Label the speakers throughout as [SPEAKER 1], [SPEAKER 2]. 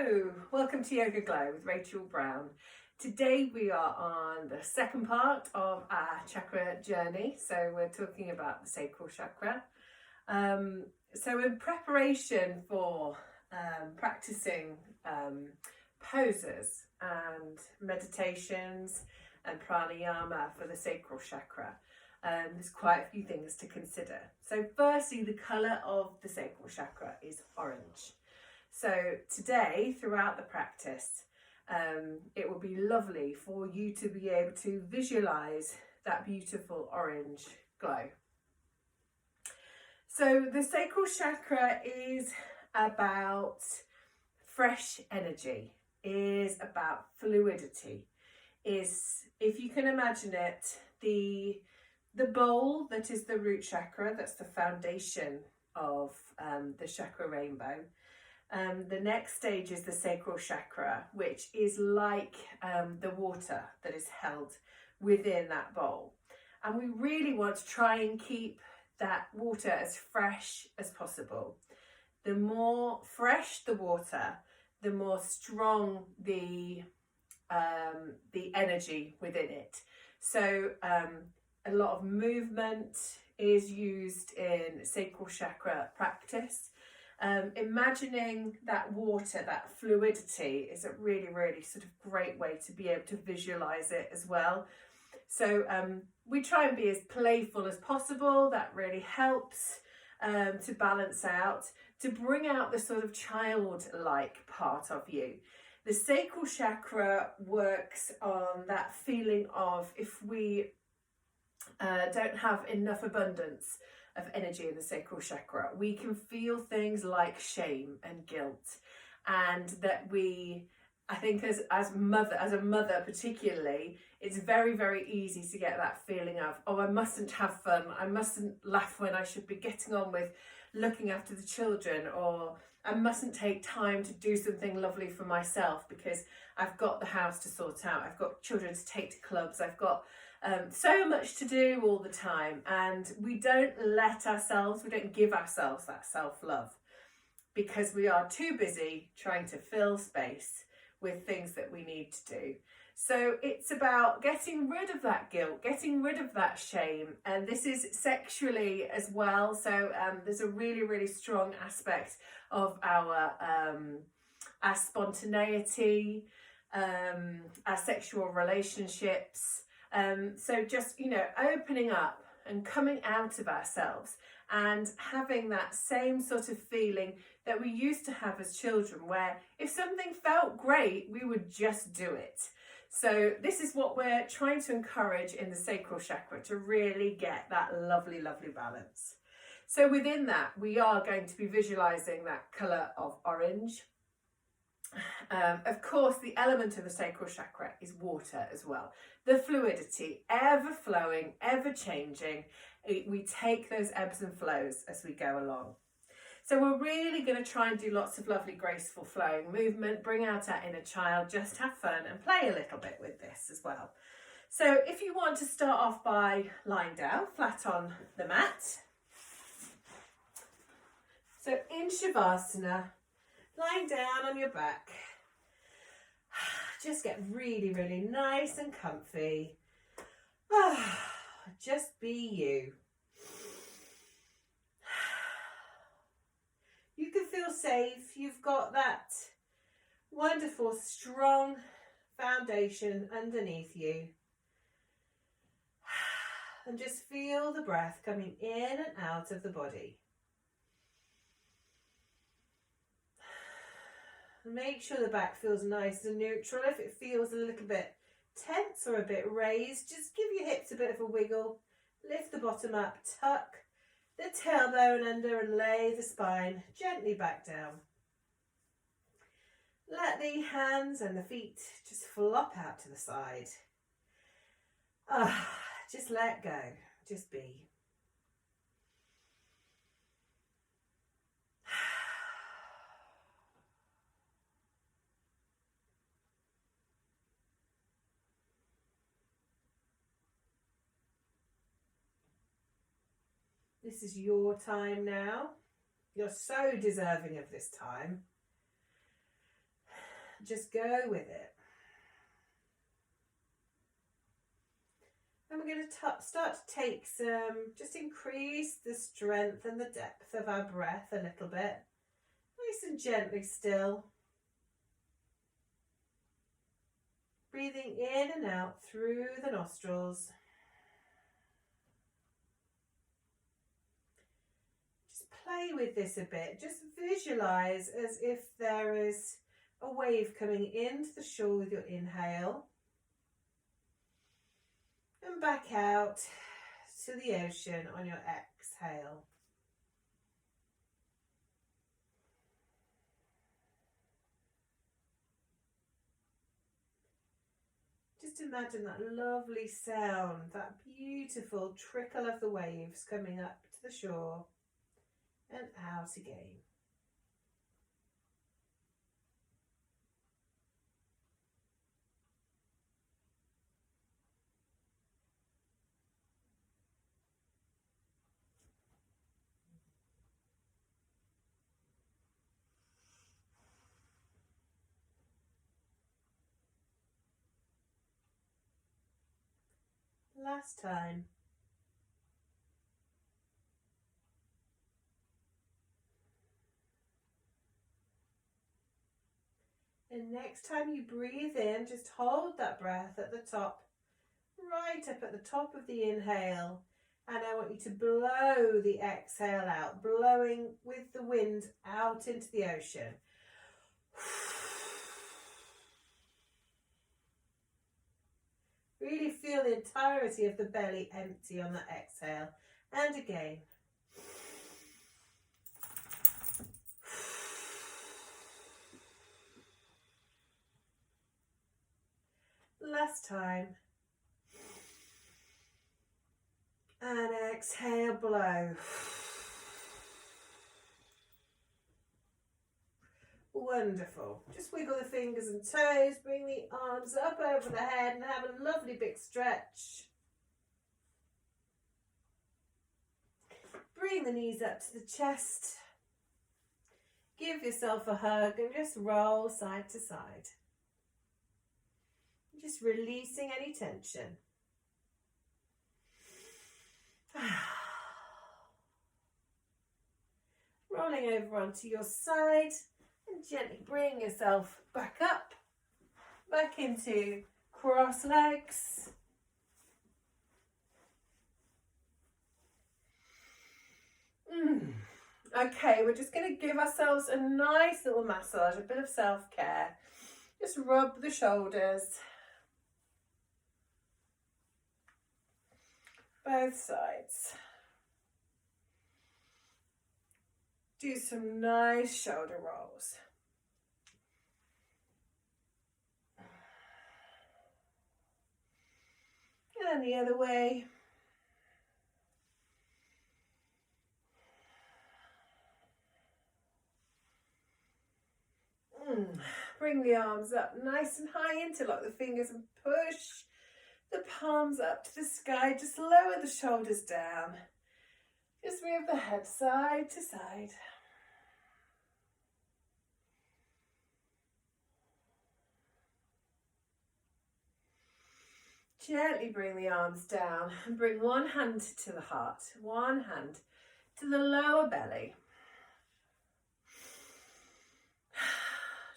[SPEAKER 1] Hello, welcome to Yoga Glow with Rachel Brown. Today we are on the second part of our chakra journey. So we're talking about the sacral chakra. So in preparation for practicing poses and meditations and pranayama for the sacral chakra, there's quite a few things to consider. So firstly, the colour of the sacral chakra is orange. So today, throughout the practice, it will be lovely for you to be able to visualise that beautiful orange glow. So the sacral chakra is about fresh energy, is about fluidity, is, if you can imagine it, the bowl that is the root chakra, that's the foundation of the chakra rainbow. The next stage is the sacral chakra, which is like the water that is held within that bowl. And we really want to try and keep that water as fresh as possible. The more fresh the water, the more strong the energy within it. So a lot of movement is used in sacral chakra practice. Imagining that water, that fluidity, is a really, really sort of great way to be able to visualize it as well. So we try and be as playful as possible. That really helps to balance out, to bring out the sort of childlike part of you. The sacral chakra works on that feeling of, if we don't have enough abundance of energy in the sacral chakra, we can feel things like shame and guilt, and that I think as a mother particularly, it's very, very easy to get that feeling of, oh, I mustn't have fun, I mustn't laugh when I should be getting on with looking after the children, or I mustn't take time to do something lovely for myself because I've got the house to sort out, I've got children to take to clubs, I've got so much to do all the time, and we don't give ourselves that self-love because we are too busy trying to fill space with things that we need to do. So it's about getting rid of that guilt, getting rid of that shame, and this is sexually as well. So there's a really, really strong aspect of our spontaneity, our sexual relationships. So just, opening up and coming out of ourselves and having that same sort of feeling that we used to have as children, where if something felt great, we would just do it. So this is what we're trying to encourage in the sacral chakra, to really get that lovely, lovely balance. So within that, we are going to be visualizing that color of orange. Of course, the element of the sacral chakra is water as well. The fluidity, ever flowing, ever changing. We take those ebbs and flows as we go along. So we're really going to try and do lots of lovely, graceful, flowing movement, bring out our inner child, just have fun and play a little bit with this as well. So if you want to start off by lying down flat on the mat. So in Shavasana, lying down on your back, just get really, really nice and comfy. Just be you. You can feel safe. You've got that wonderful, strong foundation underneath you. And just feel the breath coming in and out of the body. Make sure the back feels nice and neutral. If it feels a little bit tense or a bit raised, just give your hips a bit of a wiggle. Lift the bottom up, tuck the tailbone under and lay the spine gently back down. Let the hands and the feet just flop out to the side. Just let go, just be. This is your time now. You're so deserving of this time. Just go with it. And we're going to start to take some, just increase the strength and the depth of our breath a little bit. Nice and gently still. Breathing in and out through the nostrils. Just play with this a bit. Just visualize as if there is a wave coming into the shore with your inhale. And back out to the ocean on your exhale. Just imagine that lovely sound, that beautiful trickle of the waves coming up to the shore and out again. Last time. And next time you breathe in, just hold that breath at the top, right up at the top of the inhale. And I want you to blow the exhale out, blowing with the wind out into the ocean. Really feel the entirety of the belly empty on that exhale. And again. Last time. And exhale, blow. Wonderful. Just wiggle the fingers and toes, bring the arms up over the head and have a lovely big stretch. Bring the knees up to the chest. Give yourself a hug and just roll side to side. Just releasing any tension. Rolling over onto your side. And gently bring yourself back up, back into cross legs. Okay, we're just going to give ourselves a nice little massage, a bit of self-care. Just rub the shoulders, both sides. Do some nice shoulder rolls. And the other way. Bring the arms up nice and high, interlock the fingers and push the palms up to the sky. Just lower the shoulders down. Just move the head side to side. Gently bring the arms down and bring one hand to the heart, one hand to the lower belly.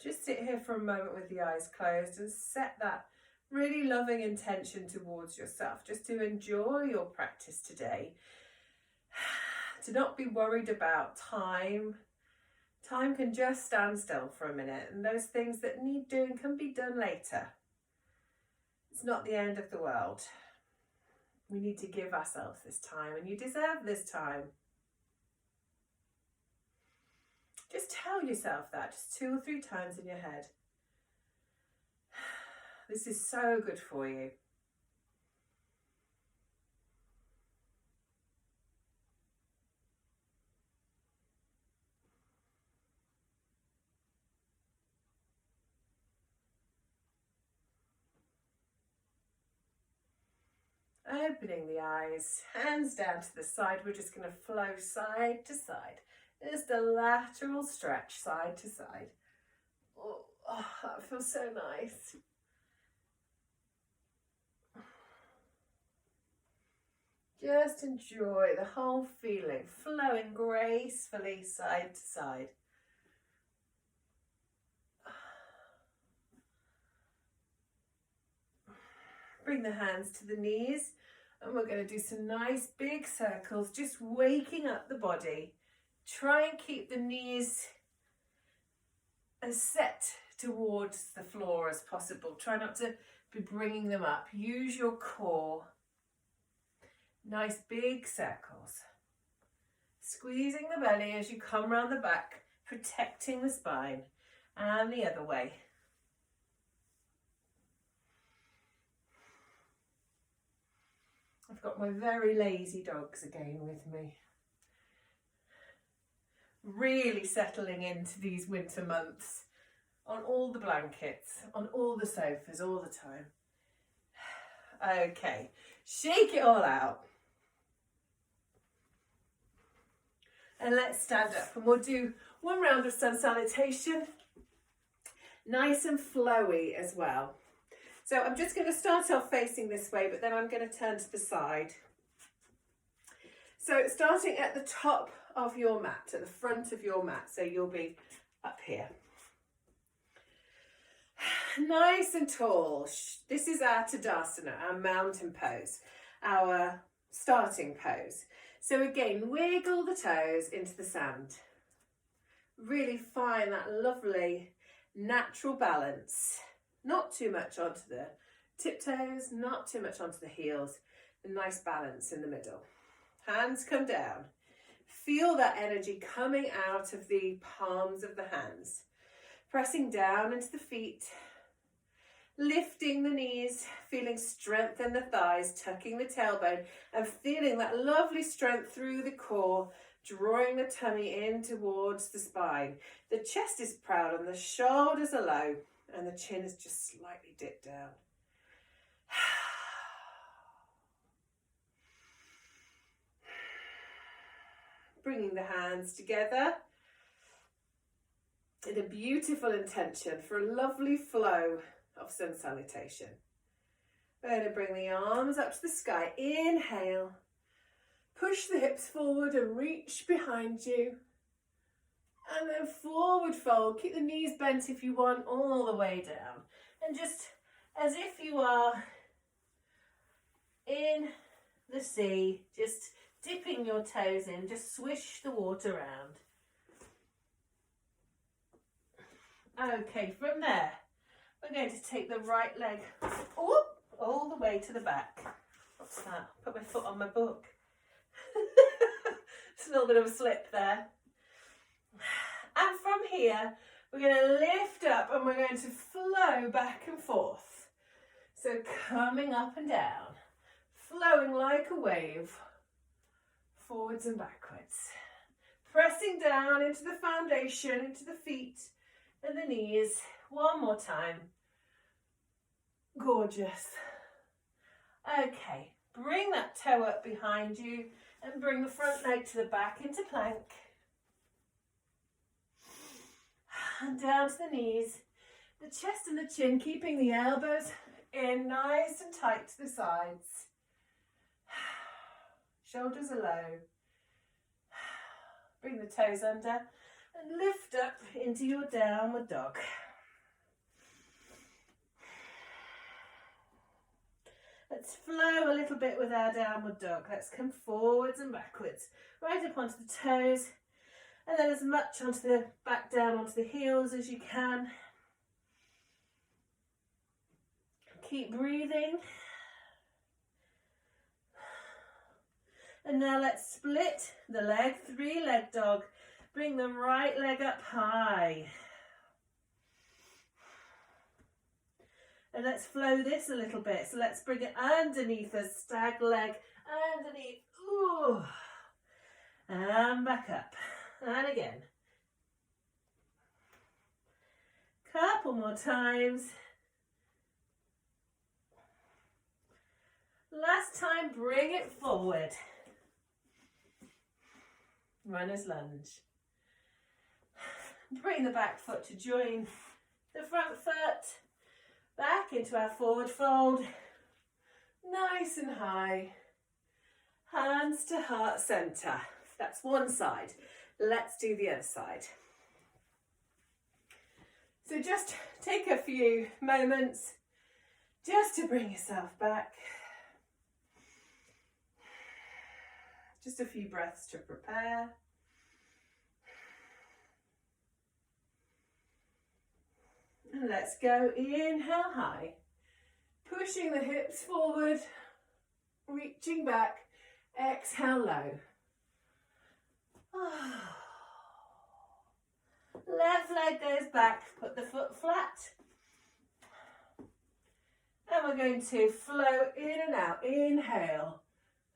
[SPEAKER 1] Just sit here for a moment with the eyes closed and set that really loving intention towards yourself, just to enjoy your practice today. To not be worried about time. Time can just stand still for a minute, and those things that need doing can be done later. It's not the end of the world. We need to give ourselves this time, and you deserve this time. Just tell yourself that just 2 or 3 times in your head. This is so good for you. Opening the eyes, hands down to the side. We're just going to flow side to side. Just a lateral stretch side to side. Oh, that feels so nice. Just enjoy the whole feeling, flowing gracefully side to side. Bring the hands to the knees, and we're going to do some nice big circles, just waking up the body. Try and keep the knees as set towards the floor as possible. Try not to be bringing them up. Use your core. Nice big circles. Squeezing the belly as you come round the back, protecting the spine, and the other way. I've got my very lazy dogs again with me. Really settling into these winter months on all the blankets, on all the sofas, all the time. Okay, shake it all out. And let's stand up, and we'll do one round of sun salutation. Nice and flowy as well. So I'm just going to start off facing this way, but then I'm going to turn to the side. So starting at the top of your mat, at the front of your mat, so you'll be up here. Nice and tall. This is our Tadasana, our mountain pose, our starting pose. So again, wiggle the toes into the sand. Really find that lovely natural balance. Not too much onto the tiptoes, not too much onto the heels. A nice balance in the middle. Hands come down. Feel that energy coming out of the palms of the hands. Pressing down into the feet. Lifting the knees, feeling strength in the thighs, tucking the tailbone, and feeling that lovely strength through the core, drawing the tummy in towards the spine. The chest is proud and the shoulders are low, and the chin is just slightly dipped down. Bringing the hands together in a beautiful intention for a lovely flow of sun salutation. We're going to bring the arms up to the sky. Inhale. Push the hips forward and reach behind you. And then forward fold. Keep the knees bent if you want, all the way down. And just as if you are in the sea, just dipping your toes in, just swish the water around. Okay, from there, we're going to take the right leg all the way to the back. What's that? Put my foot on my book. It's a little bit of a slip there. And from here, we're going to lift up and we're going to flow back and forth. So coming up and down, flowing like a wave, forwards and backwards. Pressing down into the foundation, into the feet and the knees. One more time. Gorgeous. Okay, bring that toe up behind you and bring the front leg to the back into plank. And down to the knees, the chest and the chin, keeping the elbows in nice and tight to the sides. Shoulders are low. Bring the toes under and lift up into your downward dog. Let's flow a little bit with our downward dog. Let's come forwards and backwards, right up onto the toes, and then as much onto the back down onto the heels as you can. Keep breathing. And now let's split the leg, 3-leg dog. Bring the right leg up high. And let's flow this a little bit. So let's bring it underneath a stag leg, underneath. Ooh. And back up. And again. Couple more times. Last time, bring it forward. Runner's lunge. Bring the back foot to join the front foot back into our forward fold, nice and high, hands to heart center. That's one side. Let's do the other side. So just take a few moments just to bring yourself back. Just a few breaths to prepare. And let's go. Inhale high, pushing the hips forward, reaching back. Exhale low. Left leg goes back, put the foot flat. And we're going to flow in and out. Inhale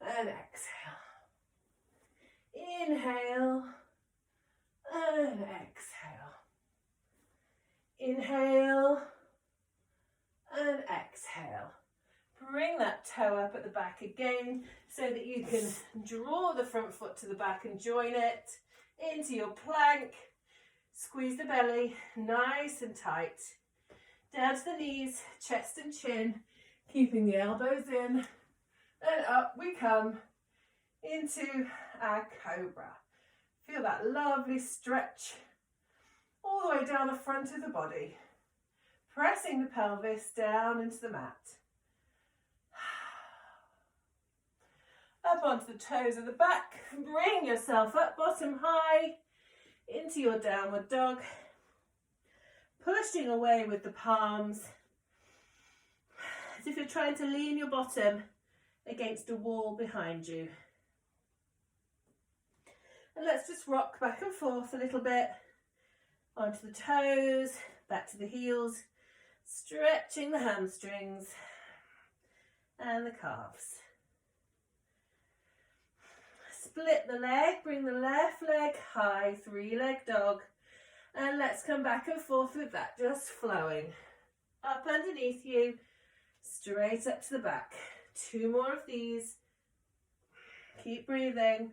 [SPEAKER 1] and exhale. Inhale and exhale. Inhale and exhale. Bring that toe up at the back again so that you can draw the front foot to the back and join it into your plank. Squeeze the belly nice and tight. Down to the knees, chest and chin, keeping the elbows in. And up we come into our cobra. Feel that lovely stretch all the way down the front of the body. Pressing the pelvis down into the mat. Up onto the toes of the back. Bring yourself up bottom high into your downward dog. Pushing away with the palms as if you're trying to lean your bottom against a wall behind you. And let's just rock back and forth a little bit onto the toes, back to the heels, stretching the hamstrings and the calves. Split the leg, bring the left leg high, three-leg dog, and let's come back and forth with that, just flowing. Up underneath you, straight up to the back. 2 more of these. Keep breathing.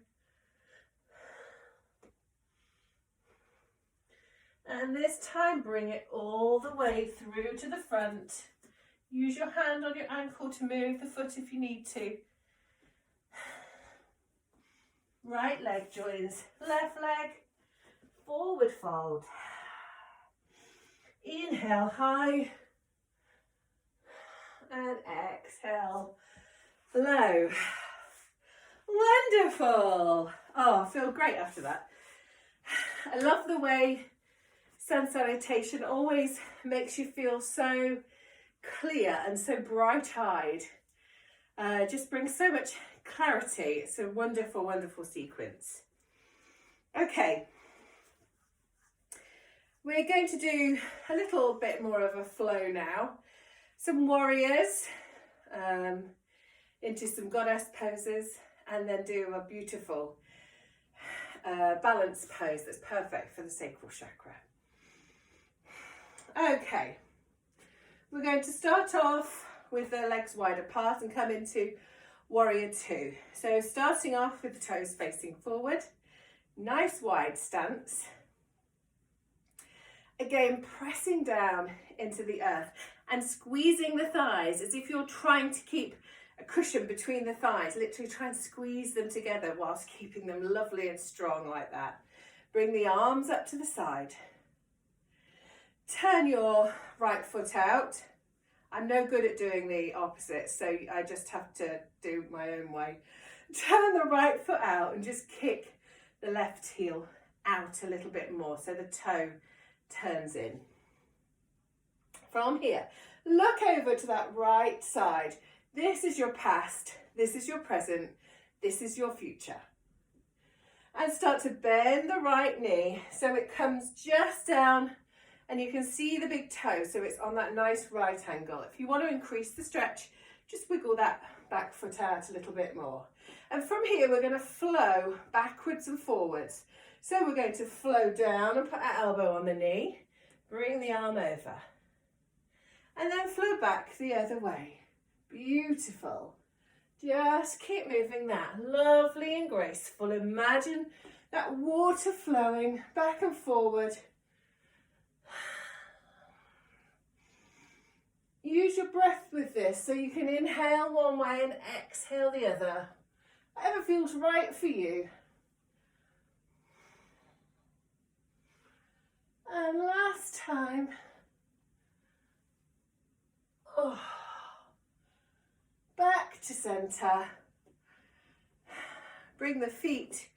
[SPEAKER 1] And this time, bring it all the way through to the front. Use your hand on your ankle to move the foot if you need to. Right leg joins left leg, forward fold. Inhale high and exhale low. Wonderful. Oh, I feel great after that. I love the way sun salutation always makes you feel so clear and so bright-eyed. Just brings so much clarity. It's a wonderful, wonderful sequence. Okay, we're going to do a little bit more of a flow now. Some warriors into some goddess poses, and then do a beautiful balance pose that's perfect for the sacral chakra. Okay, we're going to start off with the legs wide apart and come into warrior 2. So starting off with the toes facing forward, nice wide stance. Again, pressing down into the earth and squeezing the thighs as if you're trying to keep a cushion between the thighs. Literally try and squeeze them together whilst keeping them lovely and strong like that. Bring the arms up to the side. Turn your right foot out. I'm no good at doing the opposite, so I just have to do my own way. Turn the right foot out and just kick the left heel out a little bit more so the toe turns in. From here, look over to that right side. This is your past, this is your present, this is your future. And start to bend the right knee so it comes just down and you can see the big toe, so it's on that nice right angle. If you want to increase the stretch, just wiggle that back foot out a little bit more. And from here, we're going to flow backwards and forwards. So we're going to flow down and put our elbow on the knee, bring the arm over, and then flow back the other way. Beautiful. Just keep moving that, lovely and graceful. Imagine that water flowing back and forward. use your breath with this, so you can inhale one way and exhale the other. Whatever feels right for you. And last time. Oh. Back to center. Bring the feet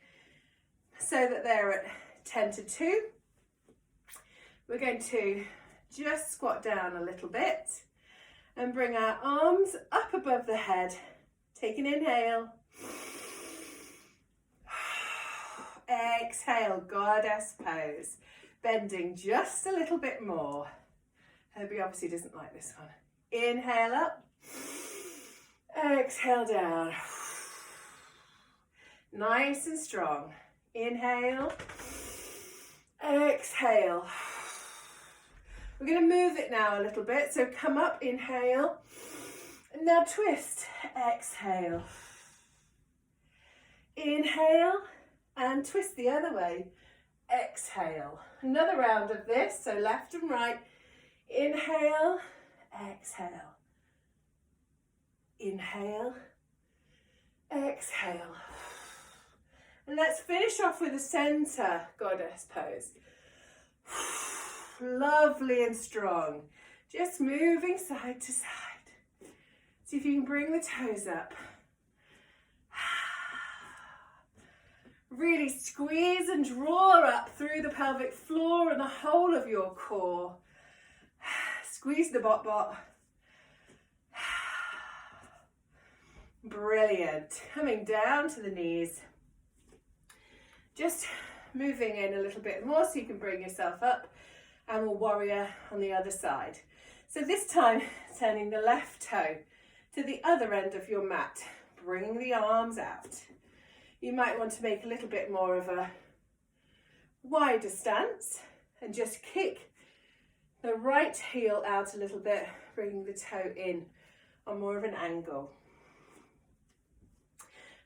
[SPEAKER 1] so that they're at 10 to 2. We're going to just squat down a little bit and bring our arms up above the head. Take an inhale. Exhale, goddess pose. Bending just a little bit more. Herbie obviously doesn't like this one. Inhale up. Exhale down. Nice and strong. Inhale. Exhale. We're going to move it now a little bit. So come up, inhale. And now twist. Exhale. Inhale and twist the other way. Exhale. Another round of this. So left and right. Inhale. Exhale. Inhale. Exhale. And let's finish off with a center goddess pose. Lovely and strong. Just moving side to side. See if you can bring the toes up. Really squeeze and draw up through the pelvic floor and the whole of your core. Squeeze the bot. Brilliant. Coming down to the knees. Just moving in a little bit more so you can bring yourself up, and we'll warrior on the other side. So this time, turning the left toe to the other end of your mat, bringing the arms out. You might want to make a little bit more of a wider stance and just kick the right heel out a little bit, bringing the toe in on more of an angle.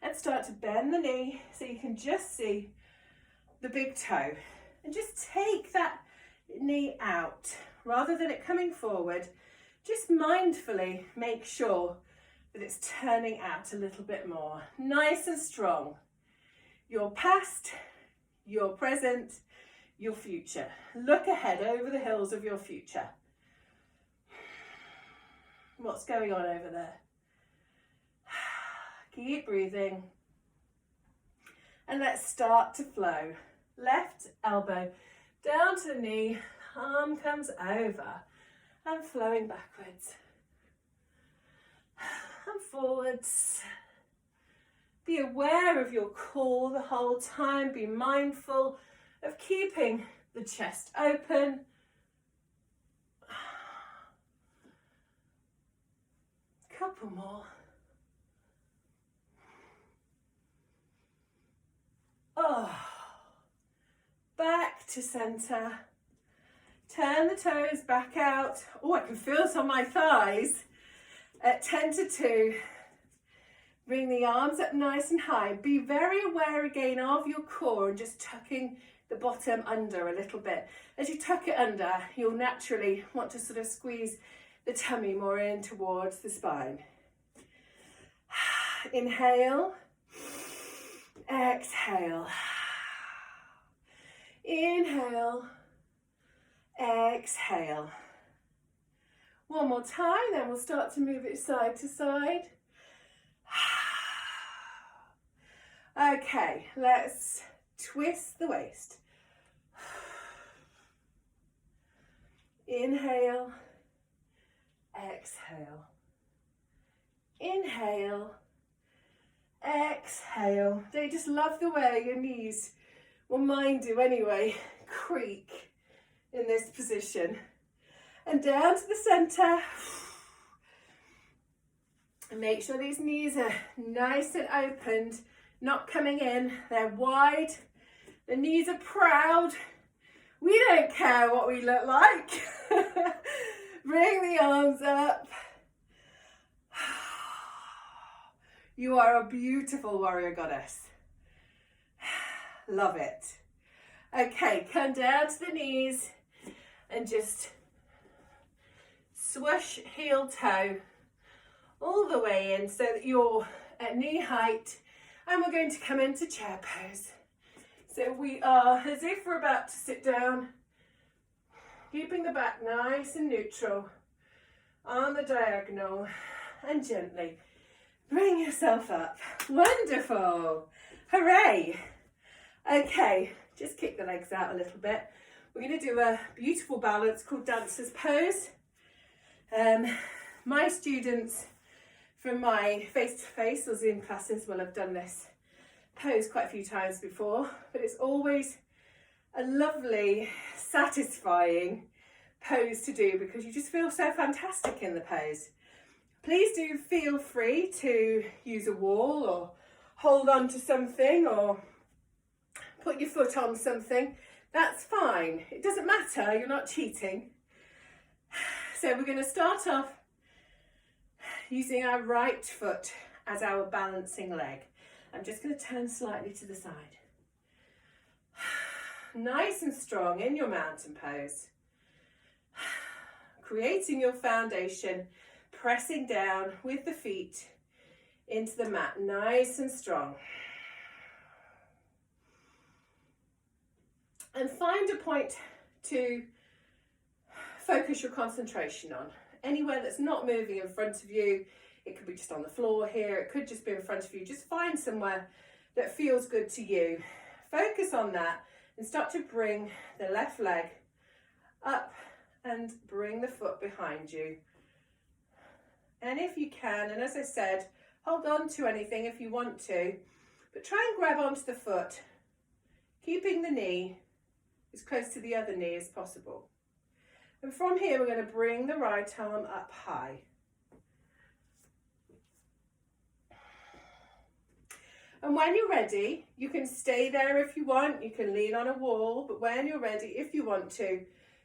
[SPEAKER 1] Let's start to bend the knee so you can just see the big toe, and just take that knee out rather than it coming forward. Just mindfully make sure that it's turning out a little bit more. Nice and strong. Your past, your present, your future. Look ahead over the hills of your future. What's going on over there? Keep breathing. And let's start to flow. Left elbow down to the knee, arm comes over and flowing backwards and forwards. Be aware of your core the whole time. Be mindful of keeping the chest open. Couple more. Oh. Back to center. Turn the toes back out. Oh, I can feel this on my thighs. At 10 to 2. Bring the arms up nice and high. Be very aware again of your core and just tucking the bottom under a little bit. As you tuck it under, you'll naturally want to sort of squeeze the tummy more in towards the spine. Inhale. Exhale. Inhale, exhale. One more time, then we'll start to move it side to side. Okay, let's twist the waist. Inhale, exhale. Inhale, exhale. Don't you just love the way your knees, well mine do anyway, creak in this position. And down to the center. And make sure these knees are nice and opened, not coming in. They're wide. The knees are proud. We don't care what we look like. Bring the arms up. You are a beautiful warrior goddess. Love it. Okay, come down to the knees and just swoosh heel toe all the way in so that you're at knee height, and we're going to come into chair pose. So we are as if we're about to sit down, keeping the back nice and neutral on the diagonal, and gently bring yourself up. Wonderful. Hooray. Okay, just kick the legs out a little bit. We're going to do a beautiful balance called dancer's pose. My students from my face-to-face or Zoom classes will have done this pose quite a few times before, but it's always a lovely, satisfying pose to do because you just feel so fantastic in the pose. Please do feel free to use a wall or hold on to something or put your foot on something. That's fine. It doesn't matter. You're not cheating. So we're going to start off using our right foot as our balancing leg. I'm just going to turn slightly to the side. Nice and strong in your mountain pose. Creating your foundation, pressing down with the feet into the mat, nice and strong. And find a point to focus your concentration on. Anywhere that's not moving in front of you. It could be just on the floor here, it could just be in front of you. Just find somewhere that feels good to you. Focus on that and start to bring the left leg up and bring the foot behind you. And if you can, and as I said, hold on to anything if you want to, but try and grab onto the foot, keeping the knee as close to the other knee as possible. And from here, we're going to bring the right arm up high. And when you're ready, you can stay there if you want, you can lean on a wall, but when you're ready, if you want to,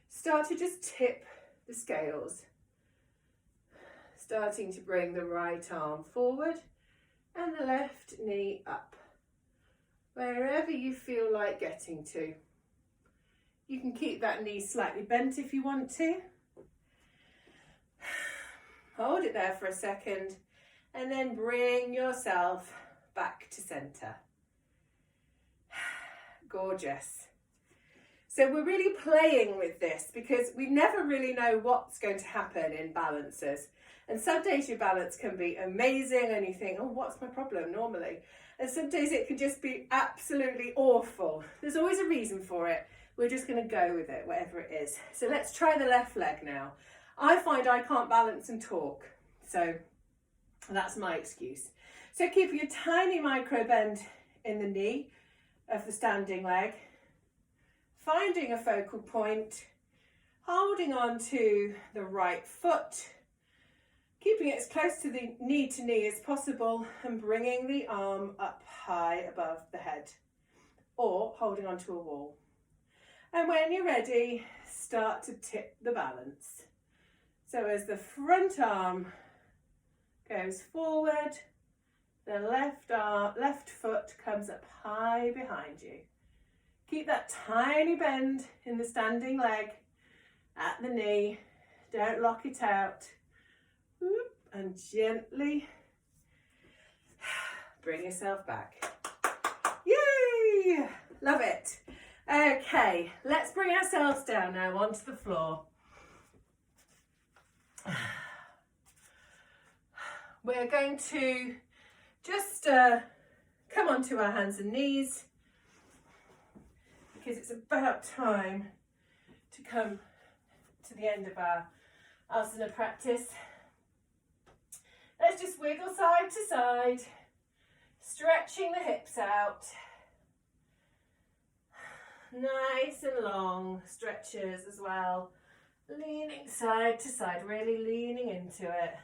[SPEAKER 1] start to just tip the scales. Starting to bring the right arm forward and the left knee up. Wherever you feel like getting to. You can keep that knee slightly bent if you want to. Hold it there for a second and then bring yourself back to center. Gorgeous. So we're really playing with this because we never really know what's going to happen in balances. And some days your balance can be amazing and you think, oh, what's my problem normally? And some days it can just be absolutely awful. There's always a reason for it. We're just going to go with it, whatever it is. So let's try the left leg now. I find I can't balance and talk. So that's my excuse. So keeping a tiny micro bend in the knee of the standing leg, finding a focal point, holding on to the right foot, keeping it as close to the knee as possible and bringing the arm up high above the head or holding onto a wall. And when you're ready, start to tip the balance. So as the front arm goes forward, the left foot comes up high behind you. Keep that tiny bend in the standing leg at the knee. Don't lock it out. And gently bring yourself back. Yay! Love it. Okay, let's bring ourselves down now onto the floor. We're going to just come onto our hands and knees because it's about time to come to the end of our asana practice. Let's just wiggle side to side, stretching the hips out. Nice and long stretches as well. Leaning side to side, really leaning into it.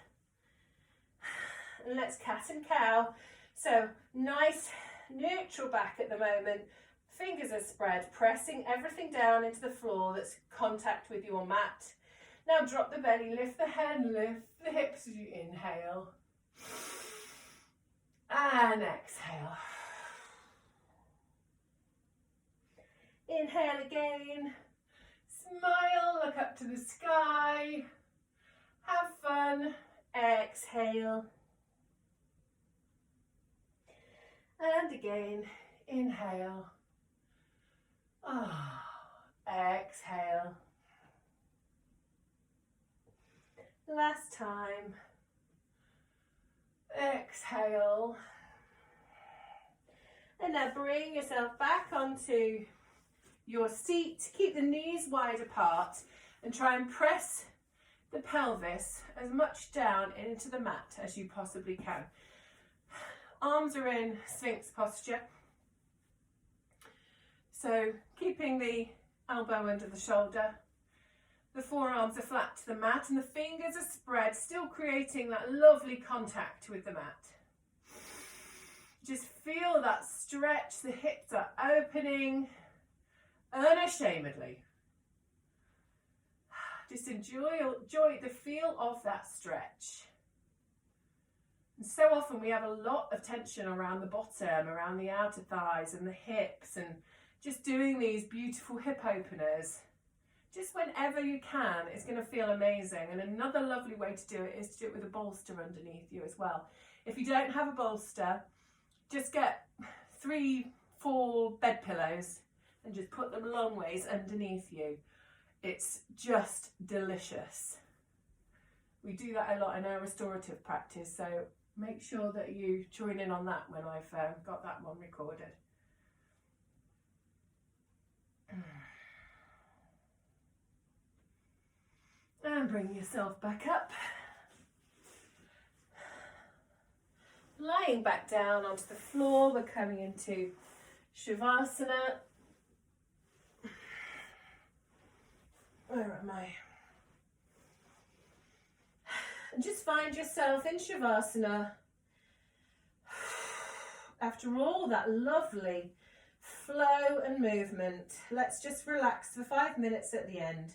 [SPEAKER 1] And let's cat and cow. So nice neutral back at the moment. Fingers are spread, pressing everything down into the floor that's contact with your mat. Now drop the belly, lift the head, lift the hips as you inhale. And exhale. Inhale again. Smile, look up to the sky. Have fun. Exhale. And again, inhale. Exhale. Last time. Exhale. And now bring yourself back onto your seat. Keep the knees wide apart and try and press the pelvis as much down into the mat as you possibly can. Arms are in Sphinx posture. So keeping the elbow under the shoulder. The forearms are flat to the mat and the fingers are spread, still creating that lovely contact with the mat. Just feel that stretch, the hips are opening unashamedly. Just enjoy the feel of that stretch. And so often we have a lot of tension around the bottom, around the outer thighs and the hips, and just doing these beautiful hip openers, just whenever you can, it's going to feel amazing. And another lovely way to do it is to do it with a bolster underneath you as well. If you don't have a bolster, just get 3-4 bed pillows and just put them long ways underneath you. It's just delicious. We do that a lot in our restorative practice, so make sure that you join in on that when I've got that one recorded. And bring yourself back up. Lying back down onto the floor, we're coming into Shavasana. Where am I? And just find yourself in Shavasana. After all that lovely flow and movement, let's just relax for 5 minutes at the end.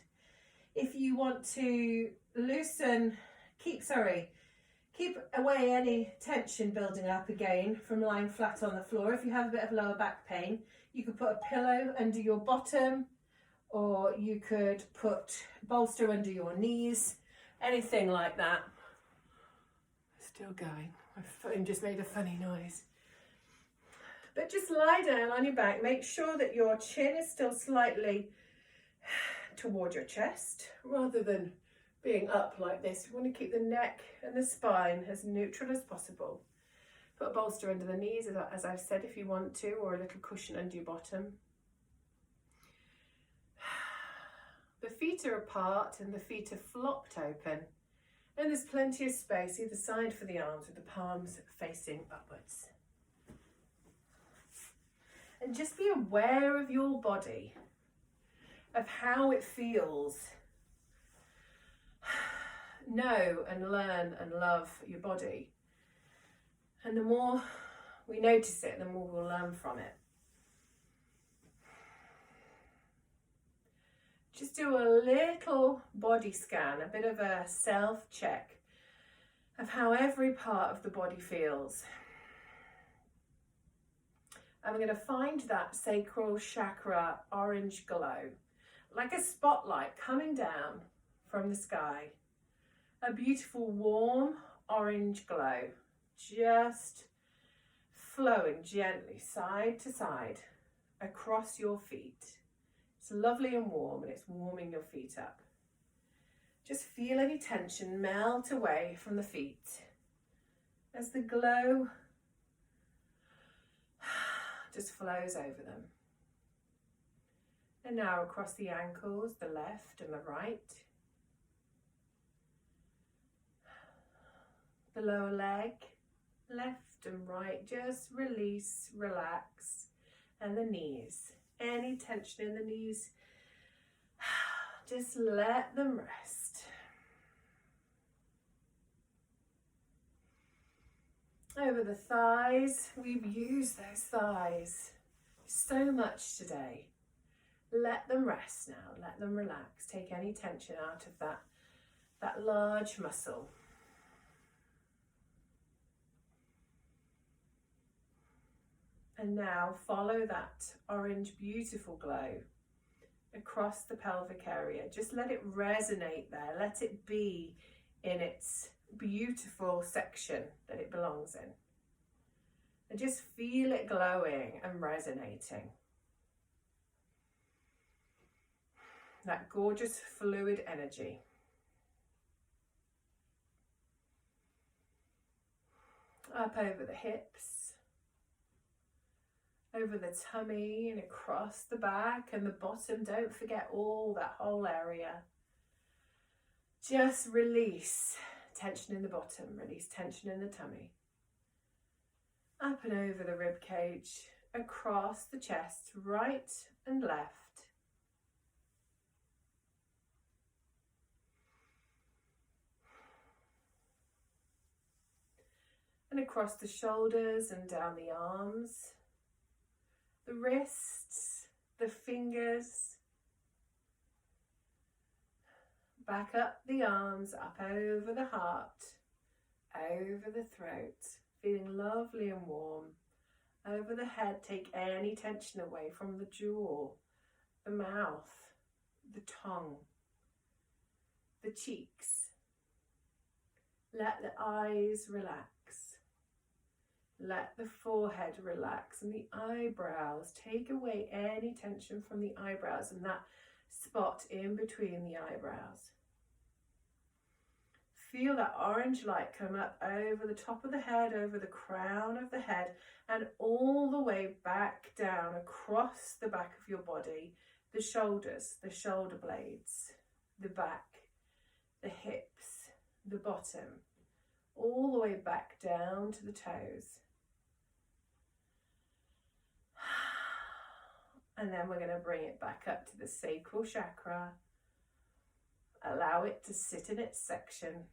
[SPEAKER 1] If you want to loosen, keep away any tension building up again from lying flat on the floor. If you have a bit of lower back pain, you could put a pillow under your bottom, or you could put bolster under your knees, anything like that. Still going. My phone just made a funny noise. But just lie down on your back. Make sure that your chin is still slightly toward your chest rather than being up like this. We want to keep the neck and the spine as neutral as possible. Put a bolster under the knees, as I've said, if you want to, or a little cushion under your bottom. The feet are apart and the feet are flopped open, and there's plenty of space either side for the arms with the palms facing upwards. And just be aware of your body, of how it feels. Know and learn and love your body. And the more we notice it, the more we'll learn from it. Just do a little body scan, a bit of a self-check of how every part of the body feels. And we're going to find that sacral chakra orange glow, like a spotlight coming down from the sky. A beautiful warm orange glow, just flowing gently side to side across your feet. It's lovely and warm, and it's warming your feet up. Just feel any tension melt away from the feet as the glow just flows over them. And now across the ankles, the left and the right. The lower leg, left and right, just release, relax. And the knees, any tension in the knees, just let them rest. Over the thighs, we've used those thighs so much today. Let them rest now, let them relax. Take any tension out of that large muscle. And now follow that orange beautiful glow across the pelvic area. Just let it resonate there. Let it be in its beautiful section that it belongs in. And just feel it glowing and resonating. That gorgeous fluid energy. Up over the hips, over the tummy and across the back and the bottom. Don't forget all that whole area. Just release tension in the bottom, release tension in the tummy. Up and over the rib cage, across the chest, right and left. And across the shoulders and down the arms, the wrists, the fingers, back up the arms, up over the heart, over the throat, feeling lovely and warm. Over the head, take any tension away from the jaw, the mouth, the tongue, the cheeks. Let the eyes relax. Let the forehead relax and the eyebrows. Take away any tension from the eyebrows and that spot in between the eyebrows. Feel that orange light come up over the top of the head, over the crown of the head, and all the way back down across the back of your body, the shoulders, the shoulder blades, the back, the hips, the bottom, all the way back down to the toes. And then we're going to bring it back up to the sacral chakra. Allow it to sit in its section,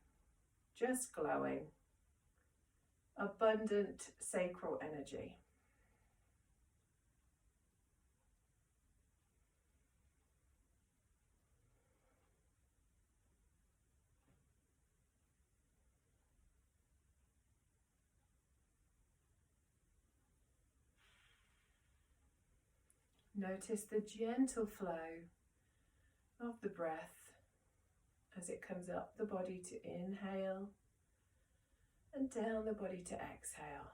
[SPEAKER 1] just glowing. Abundant sacral energy. Notice the gentle flow of the breath as it comes up the body to inhale and down the body to exhale.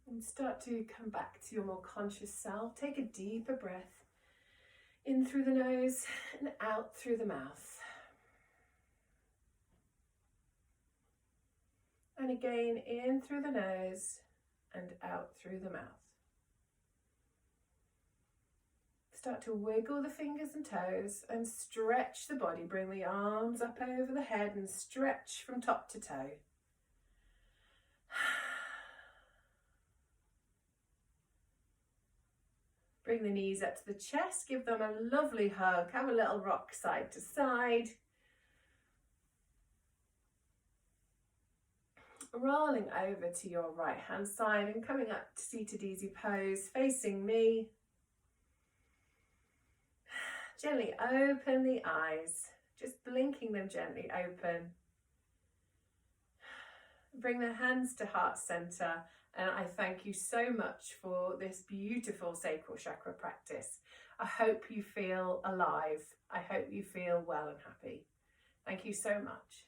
[SPEAKER 1] And start to come back to your more conscious self. Take a deeper breath in through the nose and out through the mouth. And again, in through the nose and out through the mouth. Start to wiggle the fingers and toes and stretch the body. Bring the arms up over the head and stretch from top to toe. Bring the knees up to the chest, give them a lovely hug, have a little rock side to side. Rolling over to your right hand side and coming up to seated easy pose, facing me. Gently open the eyes, just blinking them gently open. Bring the hands to heart center. And I thank you so much for this beautiful sacral chakra practice. I hope you feel alive. I hope you feel well and happy. Thank you so much.